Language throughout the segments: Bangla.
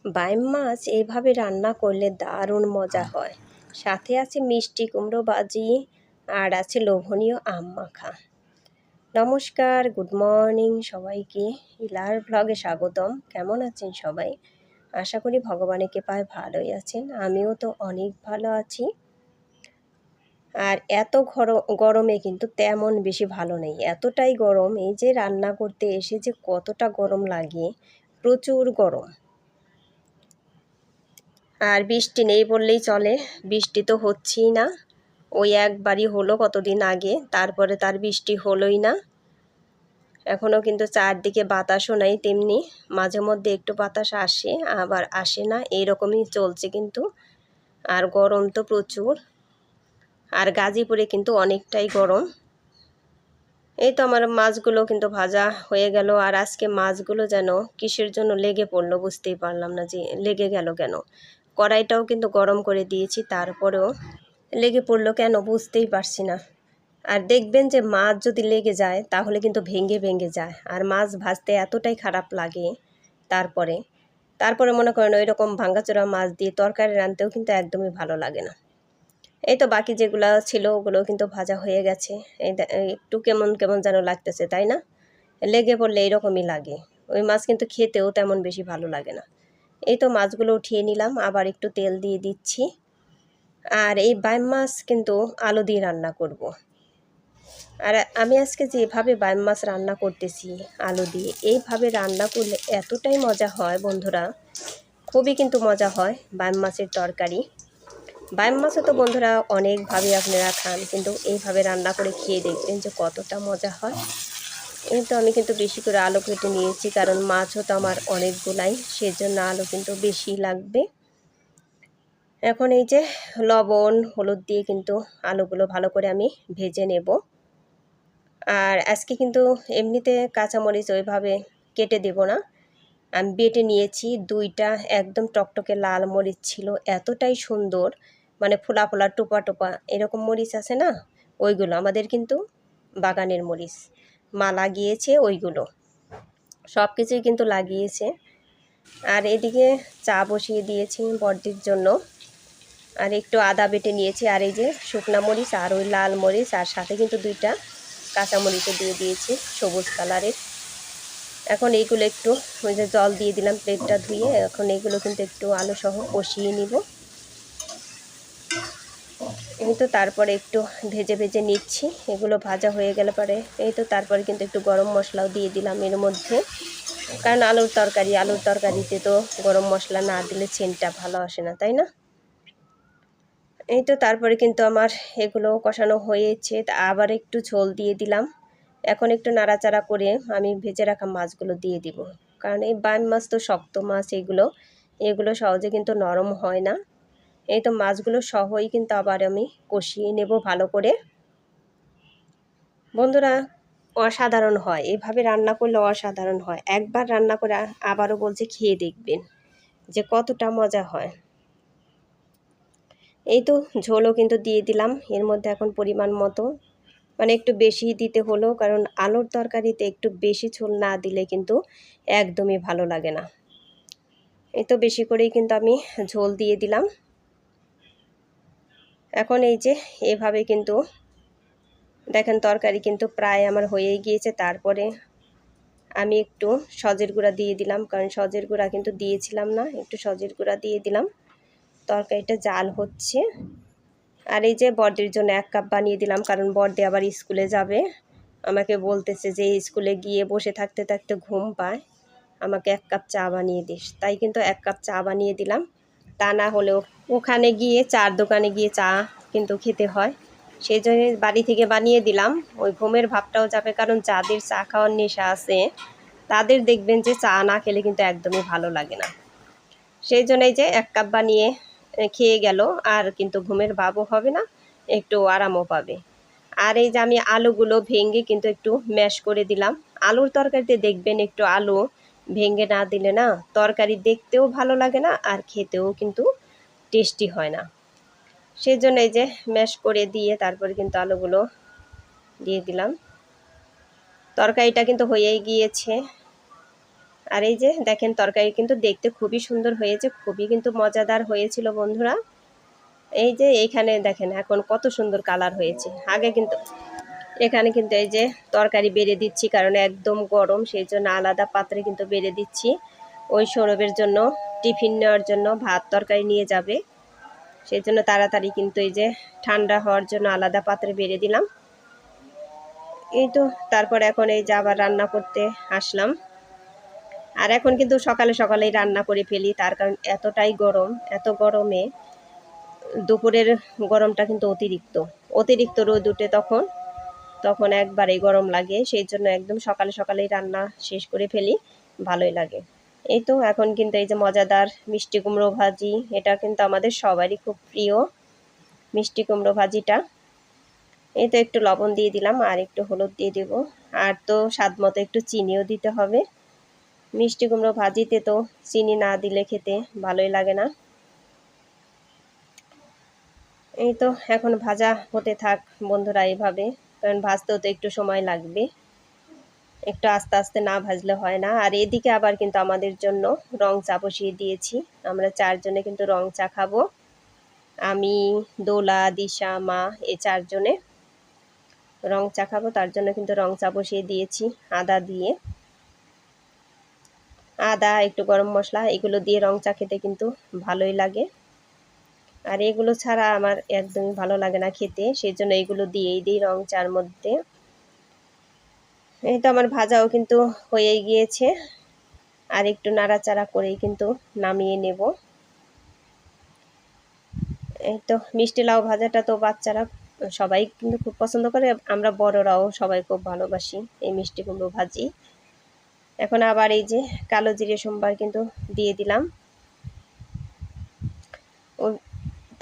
বাইম মাছ এইভাবে রান্না করলে দারুণ মজা হয়। সাথে আছে মিষ্টি কুমড়ো ভাজি আর আছে লোভনীয় আম মাখা। নমস্কার, গুড মর্নিং সবাইকে। ইলার ব্লগে স্বাগতম। কেমন আছেন সবাই? আশা করি ভগবানের কৃপায় ভালোই আছেন। আমিও তো অনেক ভালো আছি। আর এত গরমে কিন্তু তেমন বেশি ভালো নেই। এতটাই গরম, এই যে রান্না করতে এসে যে কতটা গরম লাগে, প্রচুর গরম। আর বৃষ্টি নেই বললেই চলে, বৃষ্টি তো হচ্ছেই না। ওই একবারই হলো কতদিন আগে, তারপরে তার বৃষ্টি হলোই না। এখনও কিন্তু চারদিকে বাতাসও নেই, তেমনি মাঝে মধ্যে একটু বাতাস আসে আবার আসে না, এইরকমই চলছে কিন্তু। আর গরম তো প্রচুর। আর গাজীপুরে কিন্তু অনেকটাই গরম। এই তো আমার মাছগুলো কিন্তু ভাজা হয়ে গেল। আর আজকে মাছগুলো যেন কিসের জন্য লেগে পড়লো বুঝতেই পারলাম না যে লেগে গেল কেন। কড়াইটাও কিন্তু গরম করে দিয়েছি, তারপরেও লেগে পড়লো কেন বুঝতেই পারছি না। আর দেখবেন যে মাছ যদি লেগে যায় তাহলে কিন্তু ভেঙে ভেঙে যায়। আর মাছ ভাজতে এতটাই খারাপ লাগে। তারপরে মনে করেন ওই রকম ভাঙাচোরা মাছ দিয়ে তরকারি রাঁধতেও কিন্তু একদমই ভালো লাগে না। এই তো বাকি যেগুলো ছিল ওগুলো কিন্তু ভাজা হয়ে গেছে। একটু কেমন কেমন যেন লাগতেছে, তাই না? লেগে পড়লে এরকমই লাগে। ওই মাছ কিন্তু খেতেও তেমন বেশি ভালো লাগে না। এই তো মাছগুলো উঠিয়ে নিলাম, আবার একটু তেল দিয়ে দিচ্ছি। আর এই বাইম মাছ কিন্তু আলু দিয়ে রান্না করব। আর আমি আজকে যেভাবে বাইম মাছ রান্না করতেছি আলু দিয়ে, এইভাবে রান্না করলে এতটাই মজা হয় বন্ধুরা, খুবই কিন্তু মজা হয় বাইম মাছের তরকারি। বাইম মাছও তো বন্ধুরা অনেকভাবে আপনারা খান, কিন্তু এইভাবে রান্না করে খেয়ে দেখবেন যে কতটা মজা হয়। এই তো আমি কিন্তু বেশি করে আলু কেটে নিয়েছি, কারণ মাছও তো আমার অনেকগুলাই, সেজন্য আলু কিন্তু বেশি লাগবে। এখন এই যে লবণ হলুদ দিয়ে কিন্তু আলুগুলো ভালো করে আমি ভেজে নেব। আর আজকে কিন্তু এমনিতে কাঁচামরিচ ওইভাবে কেটে দেব না, আমি বেটে নিয়েছি। দুইটা একদম টকটকে লাল মরিচ ছিল, এতটাই সুন্দর, মানে ফোলা ফোলা টোপা টোপা এরকম মরিচ আছে না, ওইগুলো আমাদের কিন্তু বাগানের মরিচ। মা লাগিয়েছে ওইগুলো, সব কিছুই কিন্তু লাগিয়েছে। আর এদিকে চা বসিয়ে দিয়েছি বড়দির জন্য। আর একটু আদা বেটে নিয়েছি, আর এই যে শুকনা মরিচ আর ওই লাল মরিচ, আর সাথে কিন্তু দুইটা কাঁচামরিচও দিয়ে দিয়েছি সবুজ কালারের। এখন এইগুলো একটু ওই যে জল দিয়ে দিলাম প্লেটটা ধুয়ে, এখন এইগুলো কিন্তু একটু আলু সহ কষিয়ে নিব। এই তো তারপরে একটু ভেজে ভেজে নিচ্ছি, এগুলো ভাজা হয়ে গেলে পরে এই তো তারপরে কিন্তু একটু গরম মশলাও দিয়ে দিলাম এর মধ্যে, কারণ আলুর তরকারিতে তো গরম মশলা না দিলে সেন্টটা ভালো আসে না, তাই না? এই তো তারপরে কিন্তু আমার এগুলো কষানো হয়েছে, তা আবার একটু ঝোল দিয়ে দিলাম। এখন একটু নাড়াচাড়া করে আমি ভেজে রাখা মাছগুলো দিয়ে দিব, কারণ এই বাইম মাছ তো শক্ত মাছ, এগুলো সহজে কিন্তু নরম হয় না। এই তো মাছগুলো সহই কিন্তু আবার আমি কষিয়ে নেব ভালো করে। বন্ধুরা অসাধারণ হয়, এভাবে রান্না করলে অসাধারণ হয়। একবার রান্না করে আবারও বলছে খেয়ে দেখবেন যে কতটা মজা হয়। এই তো ঝোলও কিন্তু দিয়ে দিলাম এর মধ্যে এখন পরিমাণ মতো, মানে একটু বেশি দিতে হলো, কারণ আলুর তরকারিতে একটু বেশি ঝোল না দিলে কিন্তু একদমই ভালো লাগে না। এই তো বেশি করেই কিন্তু আমি ঝোল দিয়ে দিলাম। এখন এই যে এভাবে কিন্তু দেখেন তরকারি কিন্তু প্রায় আমার হয়েই গিয়েছে। তারপরে আমি একটু সজের গুঁড়া দিয়ে দিলাম, কারণ সজের গুঁড়া কিন্তু দিয়েছিলাম না, একটু সজের গুঁড়া দিয়ে দিলাম। তরকারিটা জাল হচ্ছে। আর এই যে বড়দির জন্য 1 কাপ বানিয়ে দিলাম, কারণ বড়দি আবার স্কুলে যাবে। আমাকে বলতেছে যে স্কুলে গিয়ে বসে থাকতে থাকতে ঘুম পায়, আমাকে 1 কাপ চা বানিয়ে দিস। তাই কিন্তু 1 কাপ চা বানিয়ে দিলাম। তা না হলেও ওখানে গিয়ে চার দোকানে গিয়ে চা কিন্তু খেতে হয়, সেই জন্য বাড়ি থেকে বানিয়ে দিলাম। ওই ঘুমের ভাবটাও যাবে, কারণ যাদের চা খাওয়ার নেশা আছে তাদের দেখবেন যে চা না খেলে কিন্তু একদমই ভালো লাগে না। সেই জন্যই যে 1 কাপ বানিয়ে খেয়ে গেল, আর কিন্তু ঘুমের ভাবও হবে না, একটু আরামও পাবে। আর এই যে আমি আলুগুলো ভেঙে কিন্তু একটু ম্যাশ করে দিলাম। আলুর তরকারিতে দেখবেন একটু আলু ভেঙে না দিলে না তরকারি দেখতেও ভালো লাগে না, আর খেতেও কিন্তু টেস্টি হয় না। সেই জন্য এই যে ম্যাশ করে দিয়ে তারপরে কিন্তু আলুগুলো দিয়ে দিলাম। তরকারিটা কিন্তু হয়েই গিয়েছে। আর এই যে দেখেন তরকারি কিন্তু দেখতে খুবই সুন্দর হয়েছে, খুবই কিন্তু মজাদার হয়েছিল বন্ধুরা। এই যে এইখানে দেখেন এখন কত সুন্দর কালার হয়েছে। আগে কিন্তু এখানে কিন্তু এই যে তরকারি বেড়ে দিচ্ছি, কারণ একদম গরম, সেই জন্য আলাদা পাত্রে কিন্তু বেড়ে দিচ্ছি। ওই সৌরভের জন্য টিফিন নেওয়ার জন্য ভাত তরকারি নিয়ে যাবে, সেই জন্য তাড়াতাড়ি কিন্তু এই যে ঠান্ডা হওয়ার জন্য আলাদা পাত্রে বেড়ে দিলাম। এই তো তারপর এখন এই যে আবার রান্না করতে আসলাম। আর এখন কিন্তু সকালে সকালেই রান্না করে ফেলি, তার কারণ এতটাই গরম, এত গরমে দুপুরের গরমটা কিন্তু অতিরিক্ত, অতিরিক্ত রোদ উঠে তখন তখন একবারেই গরম লাগে, সেই জন্য একদম সকালে সকালেই রান্না শেষ করে ফেলি, ভালোই লাগে। এই তো এখন কিন্তু এই যে মজাদার মিষ্টি কুমড়ো ভাজি, এটা কিন্তু আমাদের সবারই খুব প্রিয় মিষ্টি কুমড়ো ভাজিটা। এই তো একটু লবণ দিয়ে দিলাম আর একটু হলুদ দিয়ে দেব, আর তো স্বাদ মতো একটু চিনিও দিতে হবে। মিষ্টি কুমড়ো ভাজিতে তো চিনি না দিলে খেতে ভালোই লাগে না। এই তো এখন ভাজা হতে থাক বন্ধুরা এইভাবে, কারণ ভাজতেও তো একটু সময় লাগবে, একটু আস্তে আস্তে না ভাজলে হয় না। আর এদিকে আবার কিন্তু আমাদের জন্য রং চা বসিয়ে দিয়েছি, আমরা 4 জনে কিন্তু রং চা খাবো, আমি, দোলা, দিশা, মা, এই 4 জনে রং চা খাবো, তার জন্য কিন্তু রং চা বসিয়ে দিয়েছি আদা দিয়ে। আদা একটু গরম মশলা এগুলো দিয়ে রং চা খেতে কিন্তু ভালোই লাগে, আর এগুলো ছাড়া আমার একদমই ভালো লাগে না খেতে, সেই জন্য এগুলো দিয়েই দিই রং চার মধ্যে। এই তো আমার ভাজাও কিন্তু হয়ে গিয়েছে, আর একটু নাড়াচাড়া করেই কিন্তু নামিয়ে নেব। এই তো মিষ্টি লাউ ভাজাটা তো বাচ্চারা সবাই কিন্তু খুব পছন্দ করে, আমরা বড়রাও সবাই খুব ভালোবাসি এই মিষ্টি কুমড়ো ভাজি। এখন আবার এই যে কালো জিরে সোমবার কিন্তু দিয়ে দিলাম, ও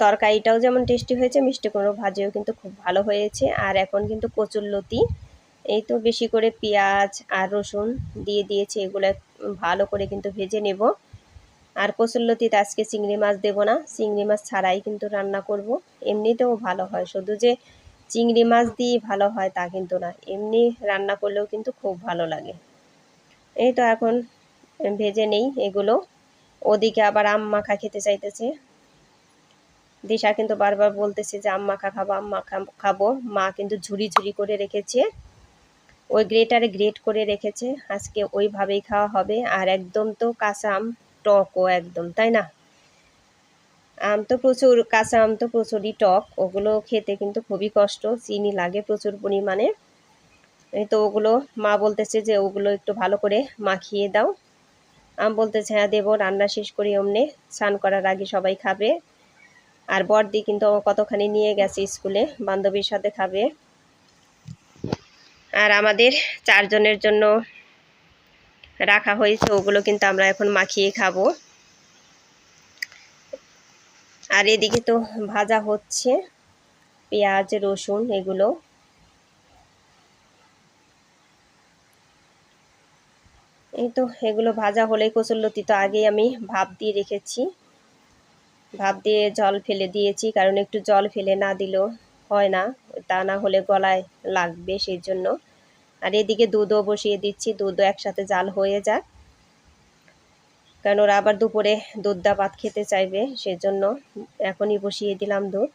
তরকারিটাও যেমন টেস্টি হয়েছে, মিষ্টি কুমড়ো ভাজিও কিন্তু খুব ভালো হয়েছে। আর এখন কিন্তু কচুরলতি, এই তো বেশি করে পেঁয়াজ আর রসুন দিয়ে দিয়েছি, এগুলো ভালো করে কিন্তু ভেজে নেব। আর কচুরলতিতে আজকে চিংড়ি মাছ দেব না, চিংড়ি মাছ ছাড়াই কিন্তু রান্না করব। এমনিতেও ভালো হয়, শুধু যে চিংড়ি মাছ দিয়ে ভালো হয় তা কিন্তু না, এমনি রান্না করলেও কিন্তু খুব ভালো লাগে। এই তো এখন ভেজে নেই এগুলো। ওদিকে আবার আম মাখা খেতে চাইতেছে, দিশা কিন্তু বারবার বলতেছে যে আম মাখা খাবো, আম মাখা খাবো। মা কিন্তু ঝুরি ঝুরি করে রেখেছে, ওই গ্রেটারে গ্রেট করে রেখেছে, আজকে ওইভাবেই খাওয়া হবে। আর একদম তো কাঁচা আম, টকও একদম, তাই না? আম তো প্রচুর, কাঁচা আম তো প্রচুরই টক, ওগুলো খেতে কিন্তু খুবই কষ্ট, চিনি লাগে প্রচুর পরিমাণে। এই তো ওগুলো মা বলতেছে যে ওগুলো একটু ভালো করে মাখিয়ে দাও। আম বলতেছে হ্যাঁ দেবো, রান্না শেষ করি অমনে, স্নান করার আগে সবাই খাবে। আর বড়দি কিন্তু কতখানি নিয়ে গেছে স্কুলে, বান্ধবীর সাথে খাবে। আর আমাদের 4 জনের জন্য রাখা হয়েছে, ওগুলো কিন্তু আমরা এখন মাখিয়ে খাবো। আর এদিকে তো ভাজা হচ্ছে পেঁয়াজ রসুন এগুলো। এই তো এগুলো ভাজা হলেই কচুরলতি তো আগেই আমি ভাপ দিয়ে রেখেছি, ভাপ দিয়ে জল ফেলে দিয়েছি, কারণ একটু জল ফেলে না দিলেও হয় না, তা না হলে গলায় লাগবে, সেই জন্য। আর এদিকে দুধও বসিয়ে দিচ্ছি, দুধও একসাথে জাল হয়ে যাক, কারণ ওরা আবার দুপুরে দুধ দা ভাত খেতে চাইবে, সেজন্য এখনই বসিয়ে দিলাম দুধ।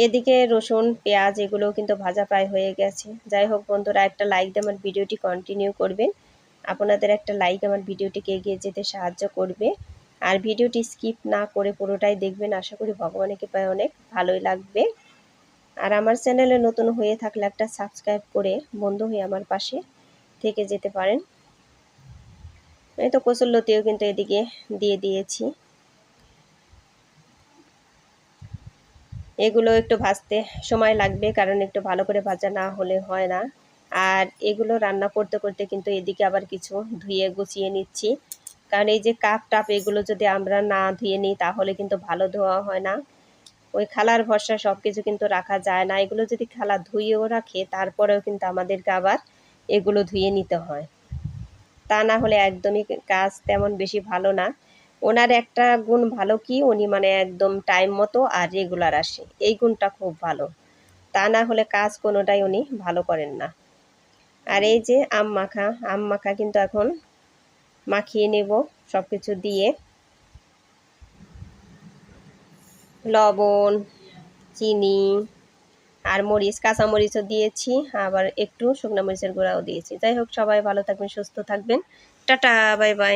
এদিকে রসুন পেঁয়াজ এগুলো কিন্তু ভাজা প্রায় হয়ে গেছে। যাই হোক বন্ধুরা, একটা লাইক দিয়ে আমার ভিডিওটি কন্টিনিউ করবেন, আপনাদের একটা লাইক আমার ভিডিওটিকে এগিয়ে যেতে সাহায্য করবে। আর ভিডিওটি স্কিপ না করে পুরোটাই দেখবেন, আশা করি ভগবানের কৃপায় অনেক ভালোই লাগবে। আর আমার চ্যানেলে নতুন হয়ে থাকলে একটা সাবস্ক্রাইব করে বন্ধু হয়ে আমার পাশে থেকে যেতে পারেন। এই তো কচুরলতিও কিন্তু এদিকে দিয়ে দিয়েছি, এগুলো একটু ভাজতে সময় লাগবে, কারণ একটু ভালো করে ভাজা না হলে হয় না। আর এগুলো রান্না করতে করতে কিন্তু এদিকে আবার কিছু ধুয়ে গুছিয়ে নিচ্ছি, কারণ এই যে কাপ টাপ এগুলো যদি আমরা না ধুয়ে নিই তাহলে কিন্তু ভালো ধোয়া হয় না, ওই খালার ভরসা সব কিছু কিন্তু রাখা যায় না। এগুলো যদি খালা ধুয়েও রাখে তারপরেও কিন্তু আমাদেরকে আবার এগুলো ধুয়ে নিতে হয়, তা না হলে একদমই কাজ তেমন বেশি ভালো না। ওনার একটা গুণ ভালো কি, উনি মানে একদম টাইম মতো আর রেগুলার আসে, এই গুণটা খুব ভালো, তা না হলে কাজ কোনোটাই উনি ভালো করেন না। আর এই যে আম মাখা কিন্তু এখন মাখিয়ে নেব সব কিছু দিয়ে, লবণ, চিনি আর মরিচ, কাঁচা মরিচও দিয়েছি, আবার একটু শুকনো মরিচের গুঁড়াও দিয়েছি। যাই হোক, সবাই ভালো থাকবেন, সুস্থ থাকবেন। Tata, bye bye.